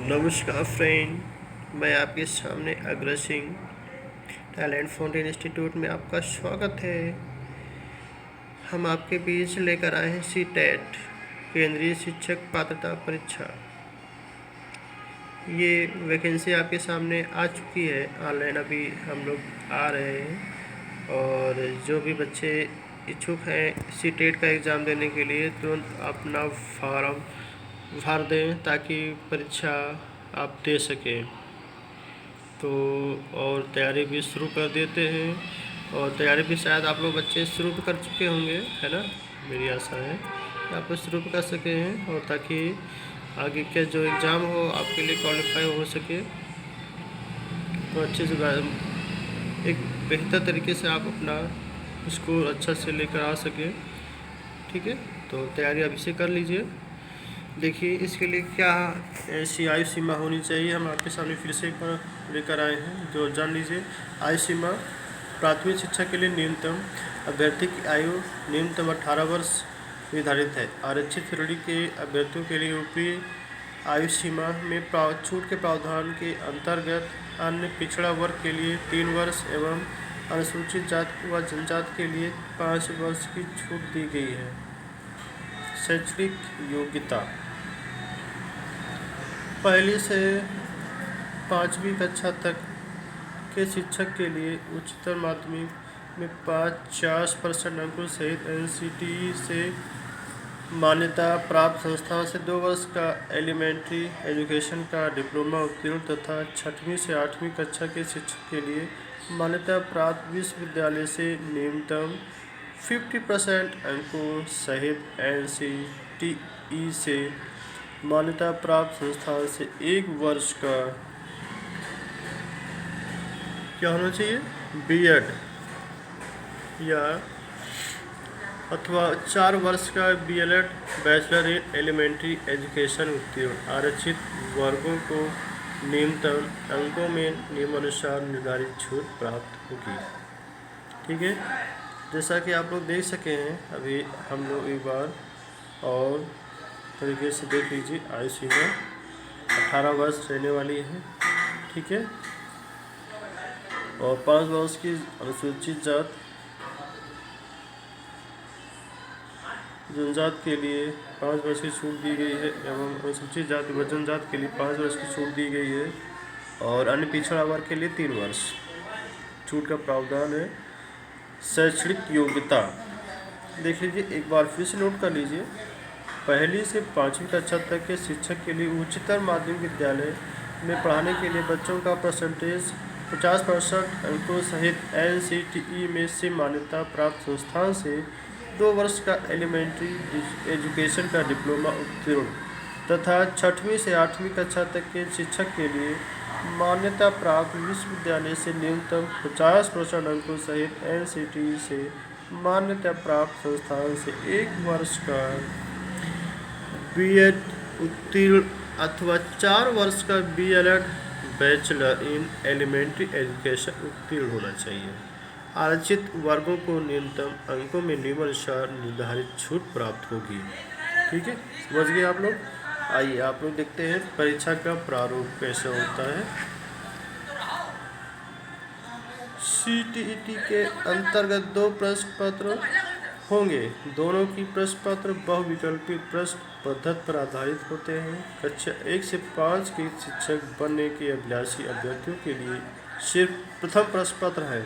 नमस्कार फ्रेंड, मैं आपके सामने अग्रज सिंह। टैलेंट फाउंटेन इंस्टीट्यूट में आपका स्वागत है। हम आपके बीच लेकर आए हैं सीटेट केंद्रीय शिक्षक पात्रता परीक्षा। ये वैकेंसी आपके सामने आ चुकी है। ऑनलाइन अभी हम लोग आ रहे हैं और जो भी बच्चे इच्छुक हैं सीटेट का एग्ज़ाम देने के लिए तुरंत अपना फॉर्म भर दें ताकि परीक्षा आप दे सकें। तो और तैयारी भी शुरू कर देते हैं और तैयारी भी शायद आप लोग बच्चे शुरू कर चुके होंगे, है ना। मेरी आशा है कि आप लोग शुरू कर सके हैं और ताकि आगे के जो एग्ज़ाम हो आपके लिए क्वालिफाई हो सके, तो अच्छे से एक बेहतर तरीके से आप अपना स्कोर अच्छा से लेकर आ सके। ठीक है, तो तैयारी अभी से कर लीजिए। देखिए इसके लिए क्या ऐसी आयु सीमा होनी चाहिए, हम आपके सामने फिर से एक बार लेकर आए हैं, जो जान लीजिए। आयु सीमा प्राथमिक शिक्षा के लिए न्यूनतम अभ्यर्थी की आयु न्यूनतम 18 वर्ष निर्धारित है। आरक्षित श्रेणी के अभ्यर्थियों के लिए ऊपरी आयु सीमा में छूट के प्रावधान के अंतर्गत अन्य पिछड़ा वर्ग के लिए 3 वर्ष एवं अनुसूचित जाति व जनजाति के लिए 5 वर्ष की छूट दी गई है। शैक्षणिक योग्यता पहली से 5वीं कक्षा तक के शिक्षक के लिए उच्चतर माध्यमिक में 50% अंकों सहित NCTE से मान्यता प्राप्त संस्थान से 2 वर्ष का एलिमेंट्री एजुकेशन का डिप्लोमा उत्तीर्ण तथा 6वीं से 8वीं कक्षा के शिक्षक के लिए मान्यता प्राप्त विश्वविद्यालय से न्यूनतम 50% अंकों सहित NCTE से मान्यता प्राप्त संस्थान से 1 वर्ष का क्या होना चाहिए, B.Ed या अथवा 4 वर्ष का BLED bachelor in elementary education उत्तीर्ण। आरक्षित वर्गों को न्यूनतम अंकों में नियमानुसार निर्धारित छूट प्राप्त होगी। ठीक है, जैसा कि आप लोग देख सके हैं, अभी हम लोग एक बार और तरीके से देख लीजिए। आयु सीमा 18 वर्ष रहने वाली है। ठीक है, और 5 वर्ष की अनुसूचित जात जनजात के लिए 5 वर्ष की छूट दी गई है एवं अनुसूचित जाति व जनजात के लिए 5 वर्ष की छूट दी गई है और अन्य पिछड़ा वर्ग के लिए 3 वर्ष छूट का प्रावधान है। शैक्षणिक योग्यता देख लीजिए, एक बार फिर से नोट कर लीजिए। पहली से 5वीं कक्षा तक के शिक्षक के लिए उच्चतर माध्यमिक विद्यालय में पढ़ाने के लिए बच्चों का परसेंटेज 50% अंकों सहित NCTE में से मान्यता प्राप्त संस्थान से 2 वर्ष का एलिमेंट्री एजुकेशन का डिप्लोमा उत्तीर्ण तथा 6वीं से 8वीं कक्षा तक के शिक्षक के लिए मान्यता प्राप्त विश्वविद्यालय से न्यूनतम 50% अंकों सहित NCTE से मान्यता प्राप्त संस्थान से 1 वर्ष का B.Ed उत्तीर्ण अथवा 4 वर्ष का BLED bachelor in elementary education उत्तीर्ण होना चाहिए। आरक्षित वर्गों को न्यूनतम अंकों में नियमानुसार निर्धारित छूट प्राप्त होगी। ठीक है, समझ गए आप लोग। आइए आप लोग देखते हैं परीक्षा का प्रारूप कैसे होता है। CTET के अंतर्गत 2 प्रश्न पत्र होंगे। दोनों की प्रश्न पत्र बहुविकल्पी प्रश्न पद्धति पर आधारित होते हैं। कक्षा 1 से 5 के शिक्षक बनने के अभिलाषी अभ्यर्थियों के लिए सिर्फ प्रथम प्रश्न पत्र है।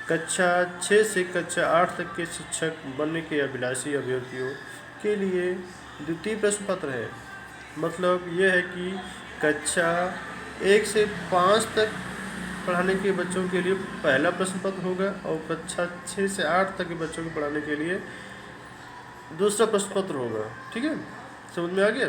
कक्षा 6 से कक्षा 8 तक के शिक्षक बनने के अभिलाषी अभ्यर्थियों के लिए द्वितीय प्रश्न पत्र है। मतलब यह है कि कक्षा 1 से 5 तक पढ़ाने के बच्चों के लिए पहला प्रश्न पत्र होगा और कक्षा 6 से 8 तक के बच्चों को पढ़ाने के लिए दूसरा प्रश्न पत्र होगा। ठीक है, समझ में आ गया।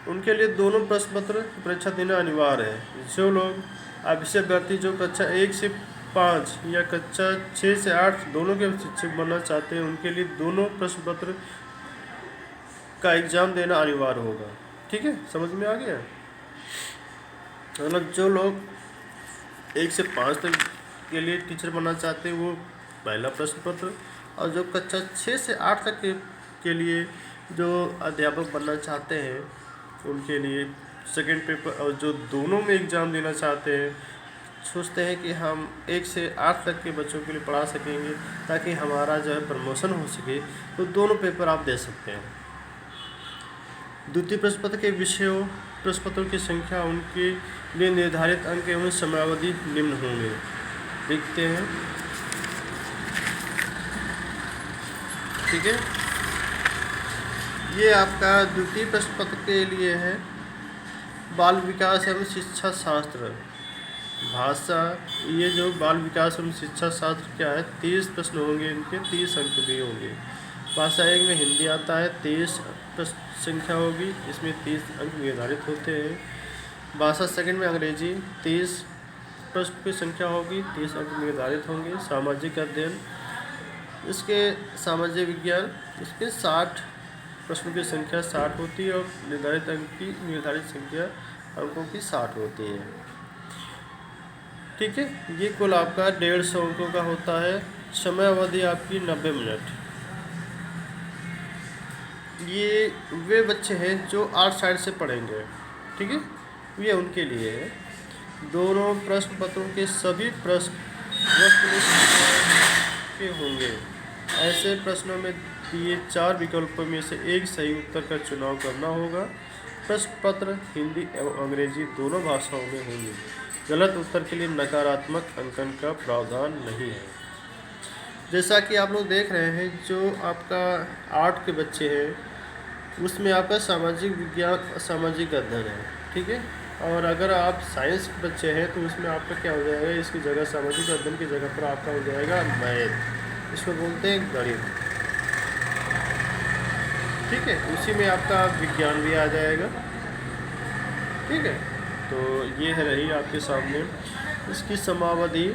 उनके लिए दोनों प्रश्न पत्र परीक्षा देना अनिवार्य है। जो लोग अभिषेक अभ्यर्थी जो कक्षा 1 से 5 या कक्षा 6 से 8 दोनों के शिक्षक बनना चाहते हैं, उनके लिए दोनों प्रश्न पत्र का एग्ज़ाम देना अनिवार्य होगा। ठीक है, समझ में आ गया। मतलब जो लोग 1 से 5 तक के लिए टीचर बनना चाहते हैं वो पहला प्रश्न पत्र, और जो कक्षा 6 से 8 तक के लिए जो अध्यापक बनना चाहते हैं उनके लिए सेकेंड पेपर और जो दोनों में एग्ज़ाम देना चाहते हैं, सोचते हैं कि हम 1 से 8 तक के बच्चों के लिए पढ़ा सकेंगे ताकि हमारा जो है प्रमोशन हो सके, तो दोनों पेपर आप दे सकते हैं। द्वितीय प्रश्न पत्र के विषयों प्रश्न पत्रों की संख्या, उनके लिए निर्धारित अंक एवं समयावधि निम्न होंगे। देखते हैं, ठीक है। ये आपका द्वितीय प्रश्न पत्र के लिए है बाल विकास एवं शिक्षा शास्त्र भाषा। ये जो बाल विकास एवं शिक्षा शास्त्र क्या है, 30 प्रश्न होंगे, इनके 30 अंक भी होंगे। भाषा 1 में हिंदी आता है, 30 प्रश्न संख्या होगी, इसमें 30 अंक निर्धारित होते हैं। भाषा सेकंड में अंग्रेजी 30 प्रश्न की संख्या होगी, 30 अंक निर्धारित होंगे। सामाजिक अध्ययन, इसके सामाजिक विज्ञान, इसके 60 प्रश्नों की संख्या 60 होती है और निर्धारित संख्या अंकों की 60 होती है, ठीक है। ये कुल आपका 150 अंकों का होता है। समय अवधि आपकी 90 मिनट। ये वे बच्चे हैं जो आर्ट साइड से पढ़ेंगे, ठीक है, ये उनके लिए है। दोनों प्रश्न पत्रों के सभी प्रश्न वस्तुनिष्ठ के होंगे। ऐसे प्रश्नों में दिए 4 विकल्पों में से एक सही उत्तर का चुनाव करना होगा। प्रश्न पत्र हिंदी एवं अंग्रेजी दोनों भाषाओं में होंगे। गलत उत्तर के लिए नकारात्मक अंकन का प्रावधान नहीं है। जैसा कि आप लोग देख रहे हैं, जो आपका आर्ट के बच्चे हैं उसमें आपका सामाजिक विज्ञान सामाजिक अध्ययन है, ठीक है। और अगर आप साइंस के बच्चे हैं तो उसमें आपका क्या हो जाएगा, इसकी जगह सामाजिक अध्ययन की जगह पर आपका हो जाएगा मैथ, इसको बोलते हैं गणित, ठीक है। उसी में आपका विज्ञान भी आ जाएगा, ठीक है। तो ये है रही आपके सामने इसकी समावधि।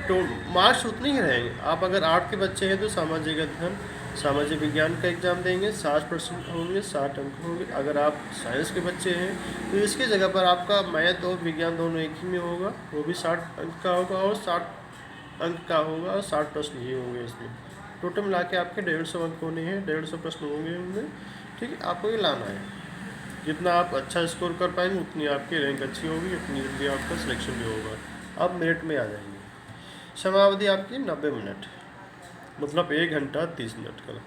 तो मार्क्स उतने ही रहेंगे। आप अगर आर्ट के बच्चे हैं तो सामाजिक अध्ययन सामाजिक विज्ञान का एग्ज़ाम देंगे, 60% होंगे, 60 अंक होंगे। अगर आप साइंस के बच्चे हैं तो इसकी जगह पर आपका मैथ और विज्ञान दोनों एक ही में होगा, वो भी 60 अंक का होगा और 60 अंक का होगा और 60 प्रश्न ही होंगे। इसमें टोटल मिला के आपके 150 अंक होने हैं, 150 प्रश्न होंगे उनमें, ठीक है। आपको ये लाना है। जितना आप अच्छा स्कोर कर पाएंगे उतनी आपकी रैंक अच्छी होगी, उतनी जल्दी आपका सिलेक्शन भी होगा, आप मेरिट में आ जाएंगे। समयावधि आपकी 90 मिनट, मतलब 1 घंटा 30 मिनट का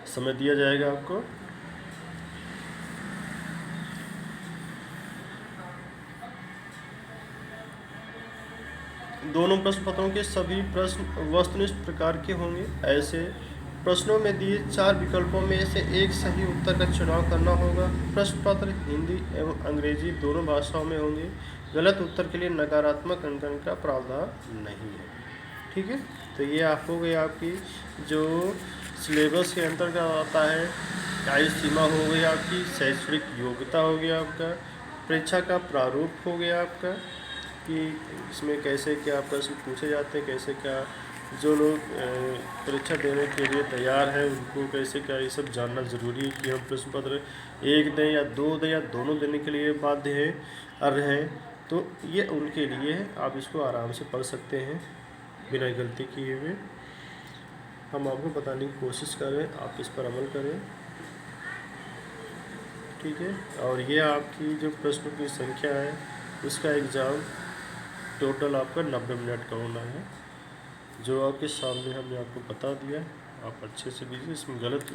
समय दिया जाएगा आपको। दोनों प्रश्न पत्रों के सभी प्रश्न वस्तुनिष्ठ प्रकार के होंगे। ऐसे प्रश्नों में दिए 4 विकल्पों में से एक सही उत्तर का चुनाव करना होगा। प्रश्न पत्र हिंदी एवं अंग्रेजी दोनों भाषाओं में होंगे। गलत उत्तर के लिए नकारात्मक अंकन का प्रावधान नहीं है, ठीक है। तो ये आप हो गई आपकी जो सिलेबस के अंतर्गत आता है। आयु सीमा हो गई आपकी, शैक्षणिक योग्यता हो गया आपका, परीक्षा का प्रारूप हो गया आपका कि इसमें कैसे क्या प्रश्न पूछे जाते हैं, कैसे क्या जो लोग परीक्षा देने के लिए तैयार हैं उनको कैसे क्या, ये सब जानना ज़रूरी है कि हम प्रश्न पत्र 1 दें या 2 दें या दोनों देने के लिए बाध्य हैं और हैं, तो ये उनके लिए है। आप इसको आराम से पढ़ सकते हैं बिना गलती किए हुए। हम आपको बताने की कोशिश करें, आप इस पर अमल करें, ठीक है। और ये आपकी जो प्रश्नों की संख्या है उसका एग्ज़ाम टोटल आपका 90 मिनट का होना है, जो आपके सामने हमने आपको बता दिया। आप अच्छे से दीजिए, इसमें गलत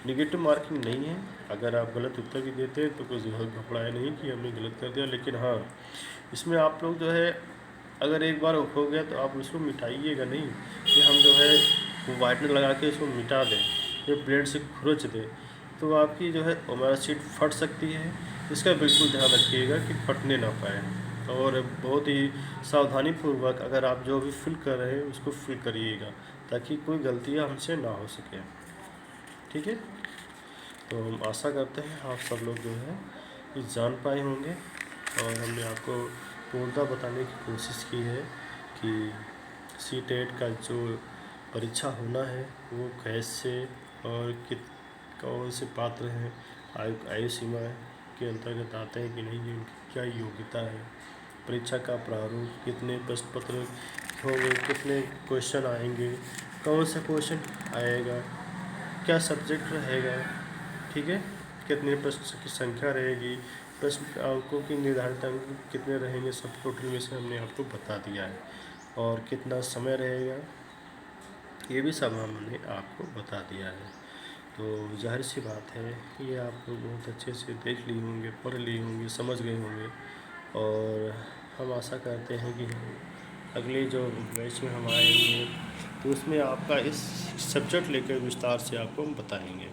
नेगेटिव मार्किंग नहीं है। अगर आप गलत उत्तर भी देते हैं तो कोई घबराए नहीं कि हमने गलत कर दिया, लेकिन हाँ इसमें आप लोग जो है अगर एक बार हो गया तो आप उसको मिटाइएगा नहीं कि हम जो है वो वाइटनर लगा के उसको मिटा दें या ब्लेड से खुरच दें, तो आपकी जो है हमारा शीट फट सकती है। इसका बिल्कुल ध्यान रखिएगा कि फटने ना पाए और बहुत ही सावधानीपूर्वक अगर आप जो भी फिल कर रहे हैं उसको फिल करिएगा ताकि कोई गलतियां हमसे ना हो सके, ठीक है। तो हम आशा करते हैं आप सब लोग जो है ये जान पाए होंगे और हमने आपको पूर्णतः बताने की कोशिश की है कि सीटेट का जो परीक्षा होना है वो कैसे और कौन से पात्र हैं, आयु सीमा के अंतर्गत आते हैं कि नहीं, उनकी क्या योग्यता है, परीक्षा का प्रारूप, कितने प्रश्न पत्र होंगे, कितने क्वेश्चन आएंगे, कौन सा क्वेश्चन आएगा, क्या सब्जेक्ट रहेगा, ठीक है, कितने प्रश्न की संख्या रहेगी, प्रश्न अंकों की निर्धारित अंक कितने रहेंगे सब टोटल में से हमने आपको बता दिया है, और कितना समय रहेगा ये भी सब हमने आपको बता दिया है। तो ज़ाहिर सी बात है ये आप लोग बहुत अच्छे से देख ली होंगे, पढ़ ली होंगी, समझ गए होंगे, और हम आशा करते हैं कि अगले जो बैच में हम आएंगे तो उसमें आपका इस सब्जेक्ट लेकर विस्तार से आपको हम बताएंगे।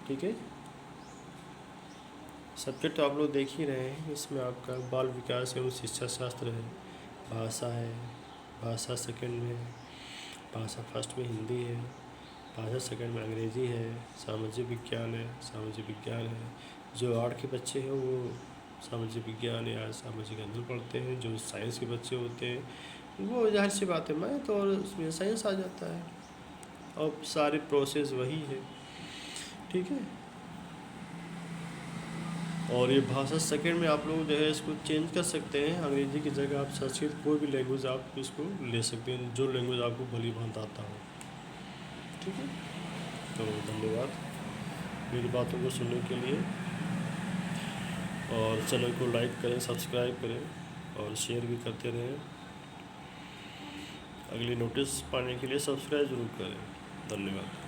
ठीक है, सब्जेक्ट तो आप लोग देख ही रहे हैं, इसमें आपका बाल विकास एवं शिक्षा शास्त्र है, भाषा है, भाषा सेकंड में है, भाषा फर्स्ट में हिंदी है, भाषा सेकंड में अंग्रेज़ी है, सामाजिक विज्ञान है, सामाजिक विज्ञान है। जो आर्ट के बच्चे हैं वो सामाजिक विज्ञान या सामाजिक अध्ययन पढ़ते हैं, जो साइंस के बच्चे होते हैं वो ज़ाहिर सी बात है मैथ और उसमें साइंस आ जाता है, और सारी प्रोसेस वही है। ठीक है, और ये भाषा सेकंड में आप लोग जो है इसको चेंज कर सकते हैं, अंग्रेज़ी की जगह आप संस्कृत कोई भी लैंग्वेज आप इसको ले सकते हैं, जो लैंग्वेज आपको भली भांति आता हो। ठीक है, तो धन्यवाद मेरी बातों को सुनने के लिए, और चैनल को लाइक करें, सब्सक्राइब करें और शेयर भी करते रहें। अगली नोटिस पाने के लिए सब्सक्राइब ज़रूर करें। धन्यवाद।